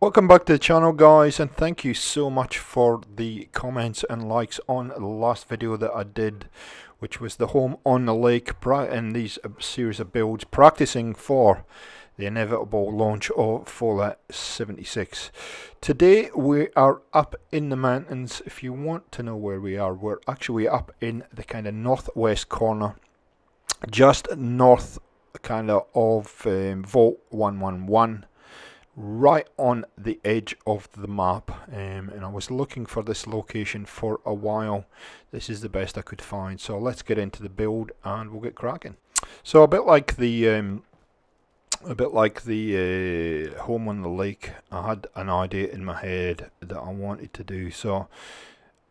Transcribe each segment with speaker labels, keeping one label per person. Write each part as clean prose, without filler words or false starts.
Speaker 1: Welcome back to the channel, guys, and thank you so much for the comments and likes on the last video that I did, which was the home on the lake in these series of builds practicing for the inevitable launch of Fallout 76. Today we are up in the mountains. If you want to know where we are, we're actually up in the kind of northwest corner, just north kind of Vault 111. Right on the edge of the map, and I was looking for this location for a while. This is the best I could find, so let's get into the build and we'll get cracking. So a bit like the home on the lake, I had an idea in my head that I wanted to do, so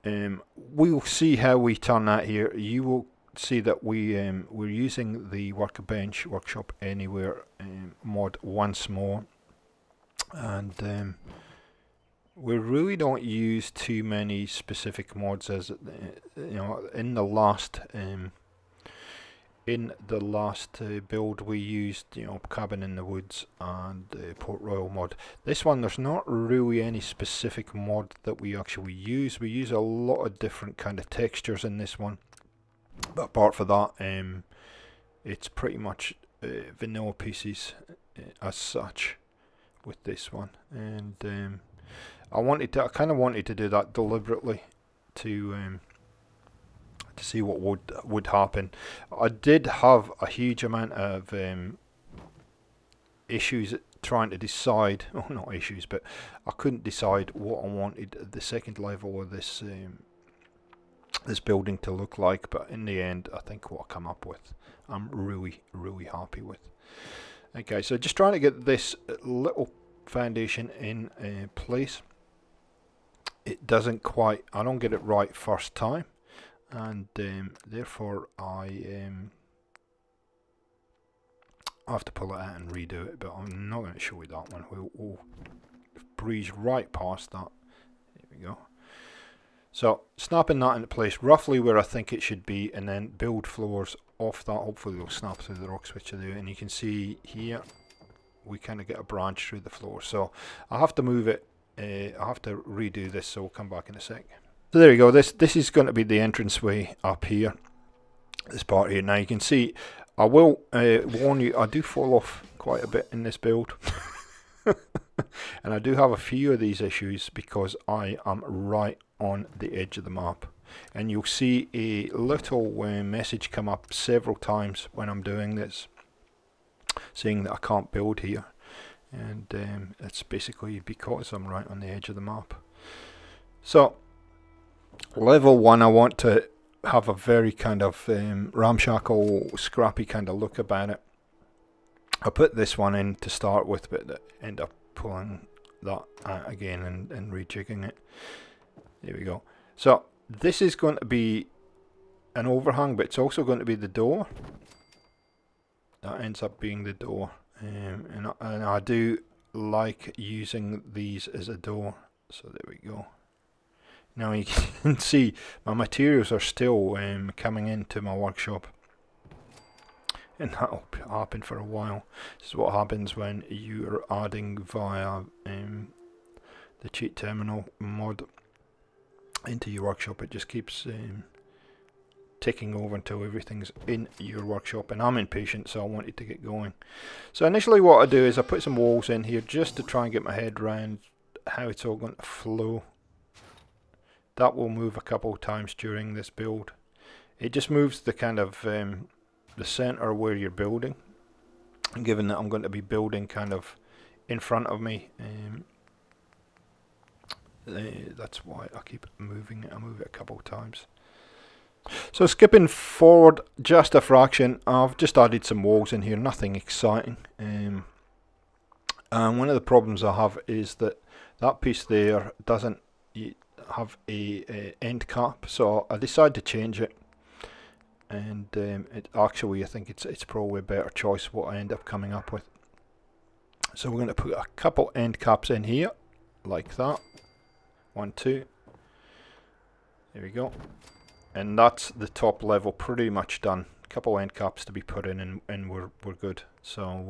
Speaker 1: we'll see how we turn that here. You will see that we're using the Workbench Workshop Anywhere mod once more. And we really don't use too many specific mods, as you know. In the last build we used, Cabin in the Woods and Port Royal mod. This one, there's not really any specific mod that we actually use. We use a lot of different kind of textures in this one, but apart from that, it's pretty much vanilla pieces as such with this one. And I kind of wanted to do that deliberately to see what would happen. I did have a huge amount of issues trying to decide, well, not issues, but I couldn't decide what I wanted the second level of this this building to look like, but in the end I think what I come up with I'm really happy with. Okay, so just trying to get this little foundation in place. It doesn't quite, I don't get it right first time, and therefore I have to pull it out and redo it, but I'm not going to show you that one. We'll breeze right past that. There we go. So snapping that into place roughly where I think it should be, and then build floors off that. Hopefully they'll snap through the rock switch there, and you can see here we kind of get a branch through the floor. So I have to move it, I have to redo this, so we'll come back in a sec. So there you go, this is going to be the entranceway up here, this part here. Now you can see, I will warn you, I do fall off quite a bit in this build. And I do have a few of these issues because I am right on the edge of the map, and you'll see a little message come up several times when I'm doing this saying that I can't build here, and it's basically because I'm right on the edge of the map. So level 1, I want to have a very kind of ramshackle, scrappy kind of look about it. I put this one in to start with, but end up pulling that out again and rejigging it. There we go. So this is going to be an overhang, but it's also going to be the door. That ends up being the door, and I do like using these as a door. So there we go. Now you can see my materials are still coming into my workshop, and that'll happen for a while. This is what happens when you're adding via the cheat terminal mod into your workshop. It just keeps ticking over until everything's in your workshop, and I'm impatient, so I wanted to get going. So initially what I do is I put some walls in here just to try and get my head around how it's all going to flow. That will move a couple of times during this build. It just moves the kind of the center where you're building, and given that I'm going to be building kind of in front of me, that's why I keep moving it. I move it a couple of times. So skipping forward just a fraction, I've just added some walls in here, nothing exciting. And one of the problems I have is that that piece there doesn't have a end cap, so I decided to change it. And it actually, I think it's probably a better choice what I end up coming up with. So we're going to put a couple end caps in here, like that. 1, 2. There we go. And that's the top level pretty much done. A couple end caps to be put in, and we're good. So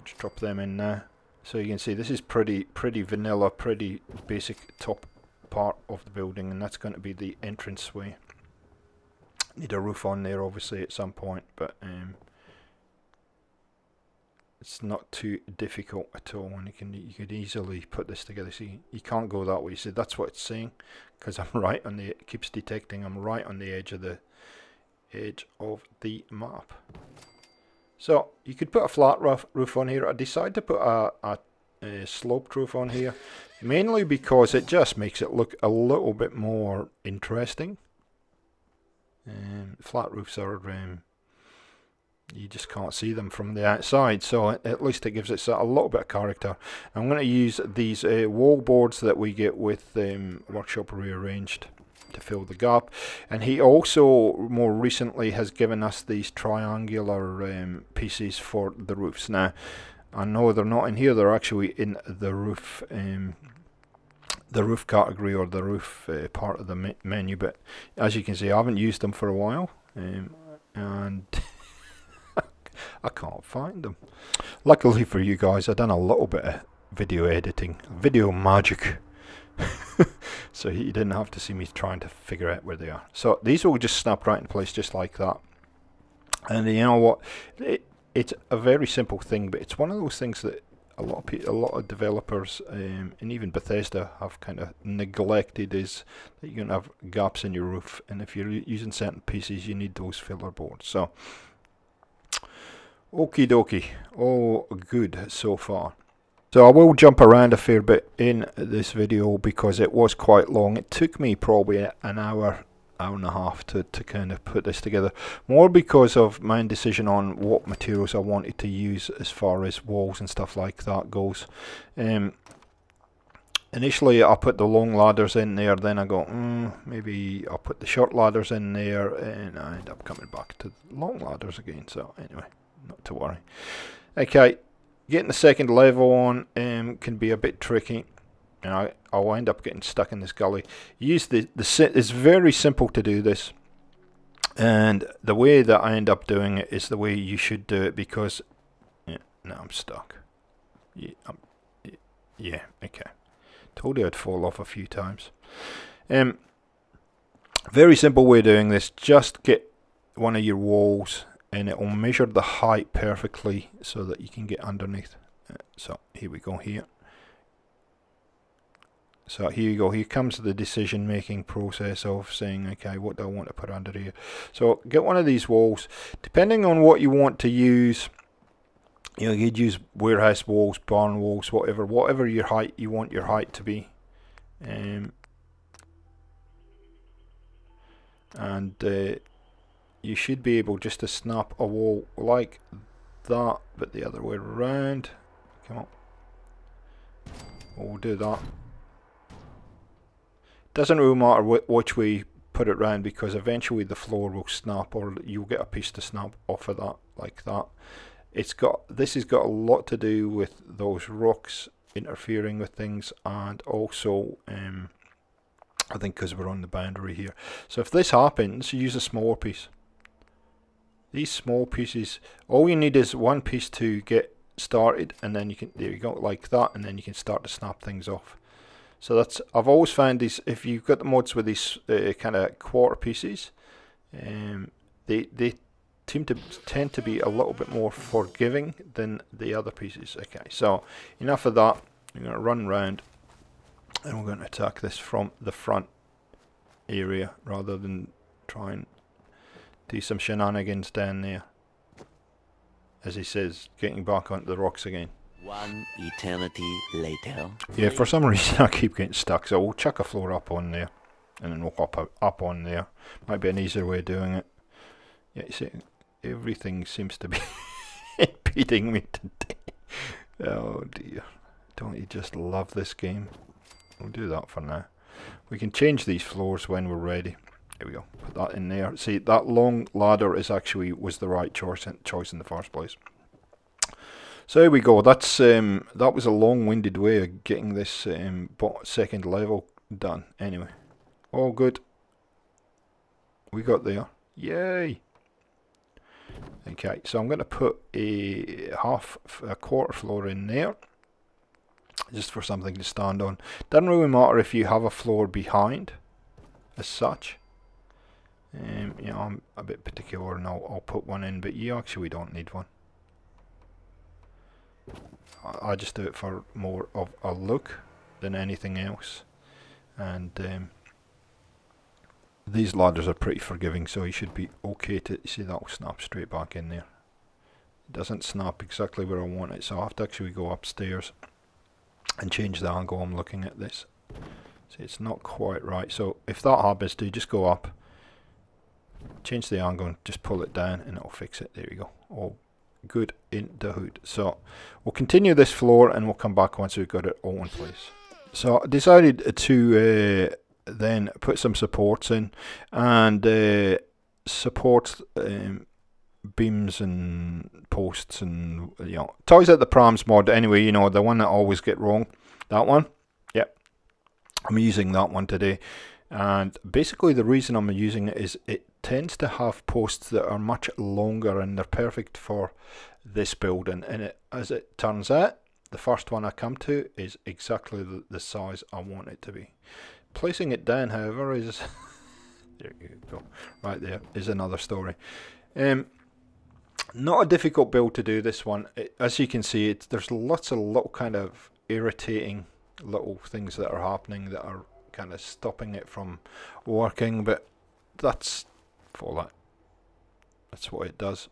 Speaker 1: just drop them in now. So you can see this is pretty vanilla, pretty basic top part of the building, and that's going to be the entranceway. Need a roof on there obviously at some point, but it's not too difficult at all, and you could easily put this together. See, you can't go that way. See, that's what it's saying, because I'm right on the, it keeps detecting I'm right on the edge of the map. So you could put a flat roof on here. I decided to put a sloped roof on here, mainly because it just makes it look a little bit more interesting. Flat roofs are you just can't see them from the outside, so at least it gives it a little bit of character. I'm going to use these wall boards that we get with Workshop Rearranged to fill the gap, and he also more recently has given us these triangular pieces for the roofs. Now I know they're not in here, they're actually in the roof category, or the roof part of the menu, but as you can see I haven't used them for a while, and I can't find them. Luckily for you guys, I've done a little bit of video editing, video magic, so you didn't have to see me trying to figure out where they are. So these will just snap right in place just like that. And you know what, it's a very simple thing, but it's one of those things that a lot of developers and even Bethesda have kind of neglected, is that you're going to have gaps in your roof, and if you're using certain pieces you need those filler boards. So okie dokie, all good so far. So I will jump around a fair bit in this video because it was quite long. It took me probably an hour and a half to kind of put this together, more because of my indecision on what materials I wanted to use as far as walls and stuff like that goes. Initially I put the long ladders in there, then I go maybe I'll put the short ladders in there, and I end up coming back to the long ladders again. So anyway, not to worry. Okay, getting the second level on can be a bit tricky, and I'll end up getting stuck in this gully. Use it's very simple to do this, and the way that I end up doing it is the way you should do it, because now I'm stuck. Yeah, okay. Told you I'd fall off a few times. Very simple way of doing this. Just get one of your walls, and it will measure the height perfectly so that you can get underneath. So here we go here. So here you go. Here comes the decision making process of saying, okay, what do I want to put under here? So get one of these walls. Depending on what you want to use, you know, you'd use warehouse walls, barn walls, whatever your height you want your height to be. You should be able just to snap a wall like that, but the other way around. Come on. We'll do that. Doesn't really matter which way you put it round, because eventually the floor will snap, or you'll get a piece to snap off of that like that. This has got a lot to do with those rocks interfering with things, and also I think because we're on the boundary here. So if this happens, you use a smaller piece. These small pieces, all you need is one piece to get started, and then you can, there you go, like that, and then you can start to snap things off. So that's, I've always found these, if you've got the mods with these kind of quarter pieces, they tend to be a little bit more forgiving than the other pieces. Okay, so enough of that. I'm going to run round, and we're going to attack this from the front area rather than try and do some shenanigans down there. As he says, getting back onto the rocks again.
Speaker 2: One eternity later.
Speaker 1: Yeah, for some reason I keep getting stuck, so we'll chuck a floor up on there, and then we'll hop up on there. Might be an easier way of doing it. Yeah, you see, everything seems to be impeding me today. Oh dear. Don't you just love this game? We'll do that for now. We can change these floors when we're ready. There we go. Put that in there. See, that long ladder was the right choice in the first place. So there we go. That's that was a long-winded way of getting this second level done. Anyway, all good. We got there. Yay! Okay, so I'm going to put a quarter floor in there. just for something to stand on. Doesn't really matter if you have a floor behind as such. You know, I'm a bit particular and I'll put one in, but you actually don't need one. I just do it for more of a look than anything else. And these ladders are pretty forgiving, so you should be okay to see that will snap straight back in there. It doesn't snap exactly where I want it, so I have to actually go upstairs and change the angle I'm looking at this. See, it's not quite right. So if that happens, do just go up, change the angle and just pull it down and it'll fix it. There you go. All good in the hood. So we'll continue this floor and we'll come back once we've got it all in place. So I decided to then put some supports in, and support beams and posts, and you know, Toys at the Prams mod anyway, you know, the one that I always get wrong, that one. Yep, I'm using that one today, and basically the reason I'm using it is it tends to have posts that are much longer and they're perfect for this building, and as it turns out, the first one I come to is exactly the size I want it to be. Placing it down, however, is there you go, right there is another story. Not a difficult build to do, this one. As you can see, there's lots of little kind of irritating little things that are happening that are kind of stopping it from working, but that's for that. That's what it does.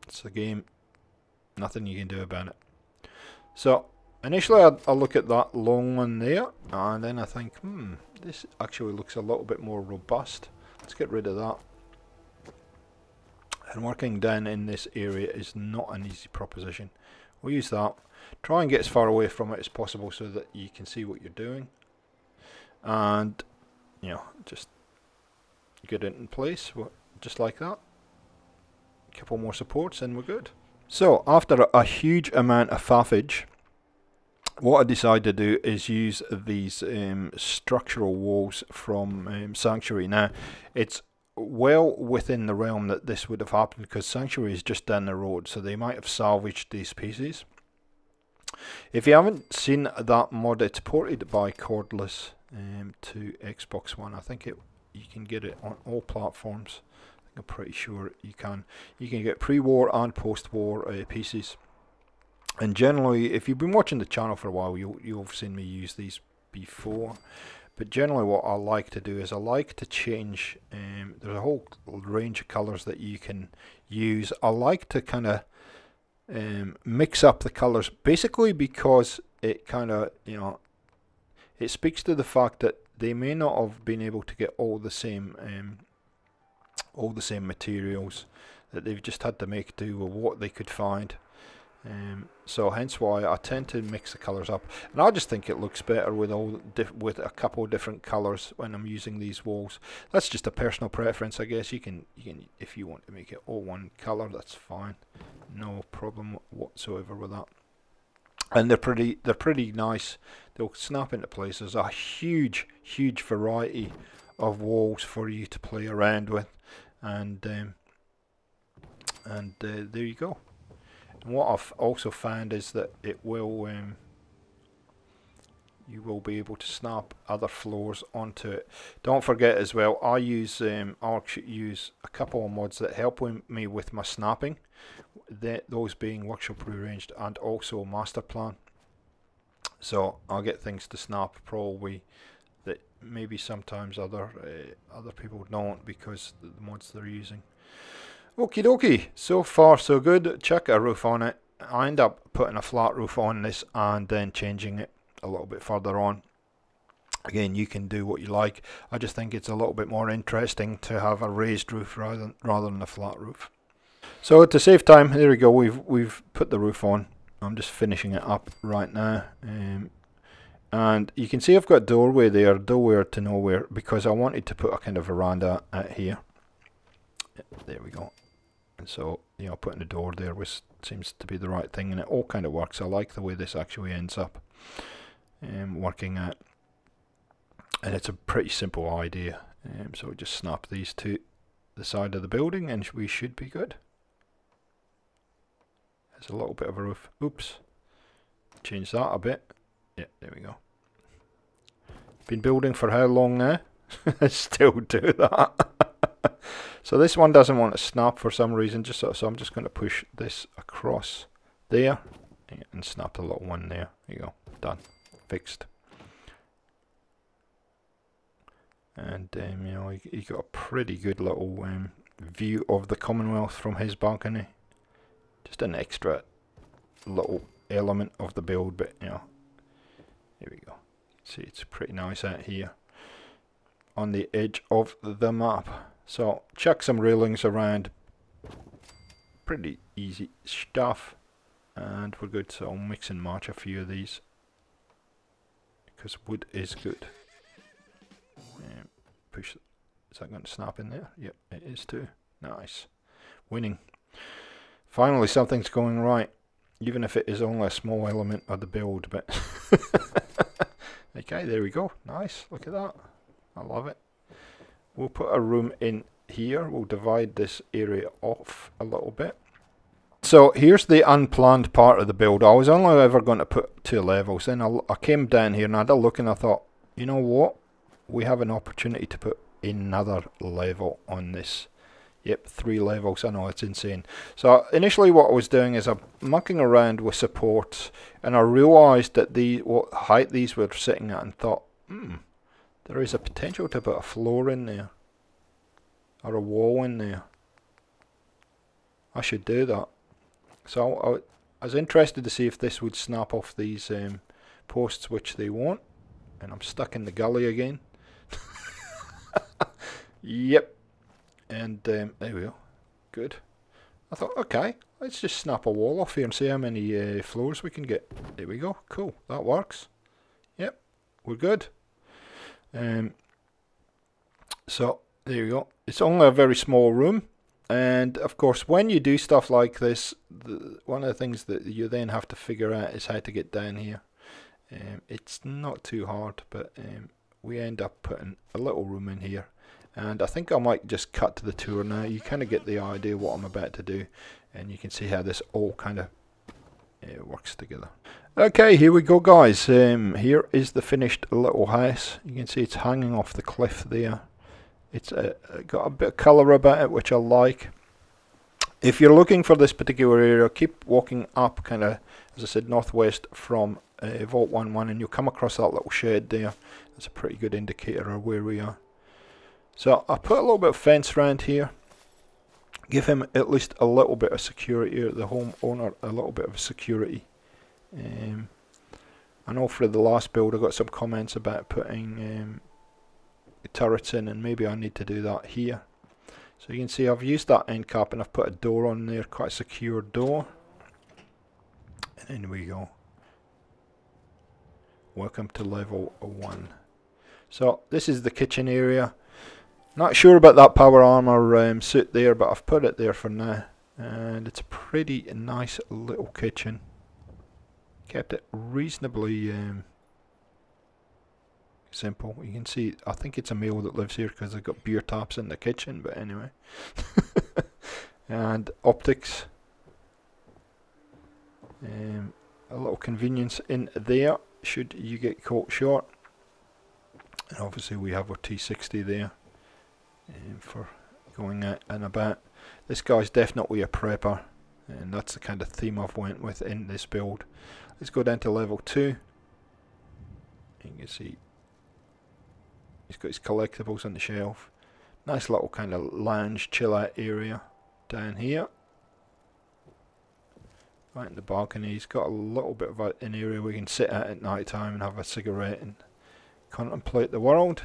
Speaker 1: It's the game. Nothing you can do about it. So initially I'll look at that long one there, and then I think, this actually looks a little bit more robust. Let's get rid of that. And working down in this area is not an easy proposition. We'll use that. Try and get as far away from it as possible so that you can see what you're doing. And, you know, just get it in place, just like that. A couple more supports and we're good. So, after a huge amount of faffage, what I decided to do is use these structural walls from Sanctuary. Now, it's well within the realm that this would have happened because Sanctuary is just down the road, so they might have salvaged these pieces. If you haven't seen that mod, it's ported by Cordless to Xbox One. I think you can get it on all platforms. I'm pretty sure you can. You can get pre-war and post-war pieces. And generally, if you've been watching the channel for a while, you'll have seen me use these before. But generally what I like to do is I like to change, there's a whole range of colours that you can use. I like to kind of mix up the colours, basically because it kind of, you know, it speaks to the fact that they may not have been able to get all the same materials, that they've just had to make do with what they could find. So hence why I tend to mix the colours up, and I just think it looks better with with a couple of different colours when I'm using these walls. That's just a personal preference, I guess. You can if you want to make it all one colour, that's fine, no problem whatsoever with that. And they're pretty nice. They'll snap into place. There's a huge variety of walls for you to play around with, and there you go. And what I've also found is that it will you will be able to snap other floors onto it. Don't forget as well, I use I'll use a couple of mods that help me with my snapping. Those being Workshop Rearranged and also Master Plan. So I'll get things to snap probably that maybe sometimes other people don't because of the mods they're using. Okie dokie, so far so good. Check a roof on it. I end up putting a flat roof on this and then changing it a little bit further on. Again, you can do what you like. I just think it's a little bit more interesting to have a raised roof rather than a flat roof. So to save time, there we go. We've put the roof on. I'm just finishing it up right now. And you can see I've got doorway there, doorway to nowhere, because I wanted to put a kind of veranda out here. There we go. And so, you know, putting a door there seems to be the right thing, and it all kind of works. I like the way this actually ends up working out, and it's a pretty simple idea. So we just snap these to the side of the building and we should be good. There's a little bit of a roof. Oops. Change that a bit. Yeah, there we go. Been building for how long now? Still do that. So this one doesn't want to snap for some reason, so I'm just going to push this across there and snap the little one there. There you go, done, fixed. And you know, he got a pretty good little view of the Commonwealth from his balcony. Just an extra little element of the build, but you know, here we go. See, it's pretty nice out here on the edge of the map. So chuck some railings around, pretty easy stuff, and we're good. So I'll mix and match a few of these because wood is good. Push. Is that going to snap in there? Yep, it is too. Nice. Winning. Finally something's going right, even if it is only a small element of the build, but okay, there we go. Nice, look at that. I love it. We'll put a room in here. We'll divide this area off a little bit. So here's the unplanned part of the build. I was only ever going to put 2 levels. Then I came down here and I had a look and I thought, you know what? We have an opportunity to put another level on this. Yep, 3 levels. I know, it's insane. So initially what I was doing is I'm mucking around with supports, and I realised that what height these were sitting at, and thought, there is a potential to put a floor in there, or a wall in there. I should do that. So I was interested to see if this would snap off these posts, which they won't. And I'm stuck in the gully again. Yep. And there we go. Good. I thought, okay, let's just snap a wall off here and see how many floors we can get. There we go. Cool. That works. Yep. We're good. So there you go. It's only a very small room. And of course, when you do stuff like this, one of the things that you then have to figure out is how to get down here. It's not too hard, but we end up putting a little room in here. And I think I might just cut to the tour now. You kind of get the idea what I'm about to do, and you can see how this all kind of works together. Okay, here we go, guys. Here is the finished little house. You can see it's hanging off the cliff there. It's got a bit of colour about it, which I like. If you're looking for this particular area, keep walking up, kind of, as I said, northwest from Vault 1-1, and you'll come across that little shed there. That's a pretty good indicator of where we are. So I put a little bit of fence around here. Give him at least a little bit of security, or the homeowner a little bit of security. I know for the last build I got some comments about putting turrets in, and maybe I need to do that here. So you can see I've used that end cap and I've put a door on there, quite a secure door. And in we go. Welcome to level 1. So this is the kitchen area. Not sure about that power armor suit there, but I've put it there for now. And it's a pretty nice little kitchen. Kept it reasonably simple. You can see, I think it's a male that lives here because they've got beer taps in the kitchen, but anyway. And optics. A little convenience in there should you get caught short. And obviously we have our T60 there for going out and about. This guy's definitely a prepper, and that's the kind of theme I've went with in this build. Let's go down to level 2. You can see he's got his collectibles on the shelf. Nice little kind of lounge chill out area down here. Right in the balcony, he's got a little bit of an area we can sit at night time and have a cigarette and contemplate the world.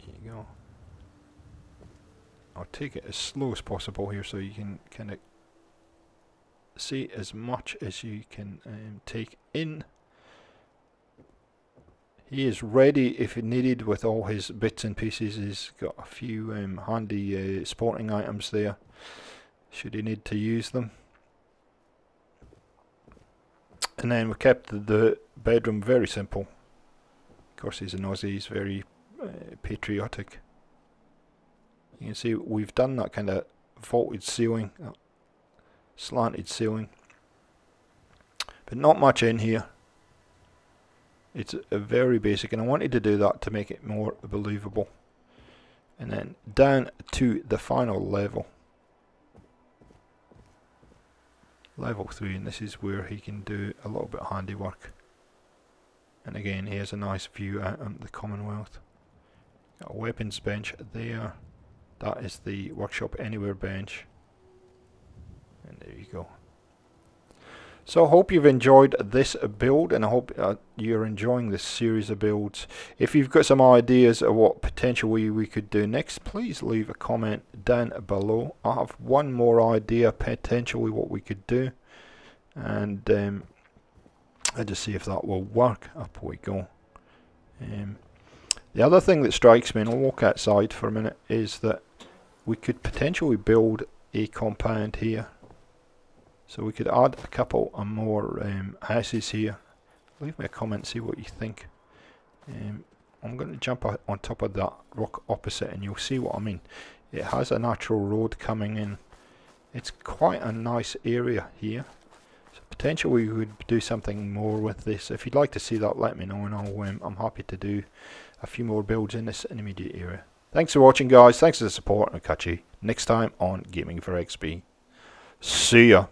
Speaker 1: There you go. I'll take it as slow as possible here so you can kind of see as much as you can take in. He is ready if needed with all his bits and pieces. He's got a few handy sporting items there should he need to use them. And then we kept the bedroom very simple. Of course he's an Aussie, he's very patriotic. You can see we've done that kind of vaulted ceiling, slanted ceiling. but not much in here. It's a very basic, and I wanted to do that to make it more believable. And then down to the final level. Level 3, and this is where he can do a little bit of handiwork. And again, here's a nice view out on the Commonwealth. Got a weapons bench there. That is the Workshop Anywhere bench. And there you go. So I hope you've enjoyed this build, and I hope you're enjoying this series of builds. If you've got some ideas of what potentially we could do next, please leave a comment down below. I have one more idea potentially what we could do, and I'll just see if that will work. Up we go. The other thing that strikes me, and I'll walk outside for a minute, is that we could potentially build a compound here. So we could add a couple of more houses here. Leave me a comment, see what you think. I'm going to jump on top of that rock opposite, and you'll see what I mean. It has a natural road coming in. It's quite a nice area here. So potentially we would do something more with this. If you'd like to see that, let me know, and I'm happy to do a few more builds in this intermediate area. Thanks for watching, guys. Thanks for the support, and I'll catch you next time on Gaming for XP. See ya.